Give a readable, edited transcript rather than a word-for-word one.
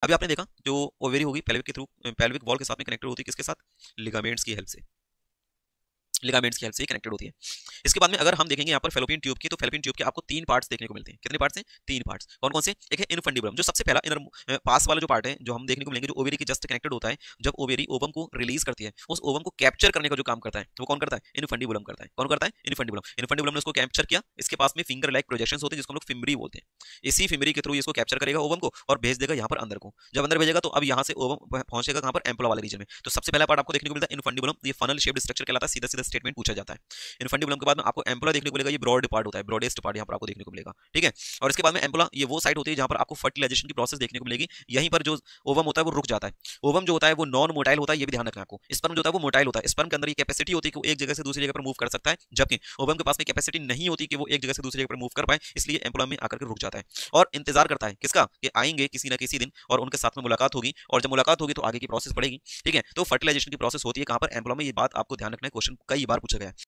अभी आपने देखा जो ओवेरी होगी पेल्विक के थ्रू, पेल्विक वॉल के साथ में कनेक्टेड होती है किसके साथ, लिगामेंट्स की हेल्प से, लिगामेंट्स की हेल्प से कनेक्टेड होती है। इसके बाद में अगर हम देखेंगे यहाँ पर फेलोपियन ट्यूब की, तो फेलोपियन ट्यूब के आपको 3 पार्ट्स देखने को मिलते हैं। कितने पार्ट्स हैं, 3 पार्ट्स। कौन कौन से, एक है इनफंडिबुलम, जो सबसे पहला इनर पास वाला जो पार्ट है जो हम देखने को मिलेंगे, जो ओवेरी के जस्ट कनेक्टेड होता है। जब ओवेरी ओवम को रिलीज करती है, उस ओवम को कैप्चर करने का जो काम करता है वो कौन करता है, इनफंडिबुलम करता है। कौन करता है, इनफंडिबुलम। इनफंडिबुलम ने उसको कैप्चर किया, इसके पास में फिंगर लाइक प्रोजेक्शंस होते हैं जिसको हम लोग फिमरी बोलते हैं। इसी फिमरी के थ्रू इसको कैप्चर करेगा ओवम को और भेज देगा यहाँ पर अंदर को। जब अंदर भेजेगा तो अब यहाँ से ओवम पहुंचेगा कहाँ पर, एम्पुला वाले रीजन में। तो सबसे पहला पार्ट आपको देखने को मिलता है इनफंडिबुलम, ये फनल शेप्ड स्ट्रक्चर कहलाता है, सीधा सीधा स्टेटमेंट पूछा जाता है। इनफंडिबुलम के बाद में आपको एम्पुला देखने को मिलेगा, ये ब्रॉड पार्ट होता है, ब्रॉडेस्ट पार्ट यहाँ पर आपको देखने को मिलेगा, ठीक है। और इसके बाद में एम्पुला, ये वो साइट होती है जहाँ पर आपको फर्टिलाइजेशन की प्रोसेस देखने को मिलेगी। यहीं पर जो ओवम होता है वो रुक जाता है। ओवम जो होता है वो नॉन मोटाइल होता है, ये भी ध्यान रखना आपको। स्पर्म जो होता है वो मोटाइल होता है। स्पर्म के अंदर ये कैपेसिटी होती है कि वो एक जगह से दूसरी जगह पर मूव कर सकता है, जबकि ओवम के पास में कैपेसिटी नहीं होती कि वो एक जगह से दूसरी जगह पर मूव कर पाए, इसलिए एम्पुला में आकर के रुक जाता है और इंतजार करता है किसका, कि आएंगे किसी ना किसी दिन और उनके साथ में मुलाकात होगी, और जब मुलाकात होगी तो आगे की प्रोसेस बढ़ेगी, ठीक है। तो फर्टिलाइजेशन की प्रोसेस होती है कहाँ पर, एम्पुला में। ये बात आपको ध्यान रखना है, क्वेश्चन कई बार पूछा गया है।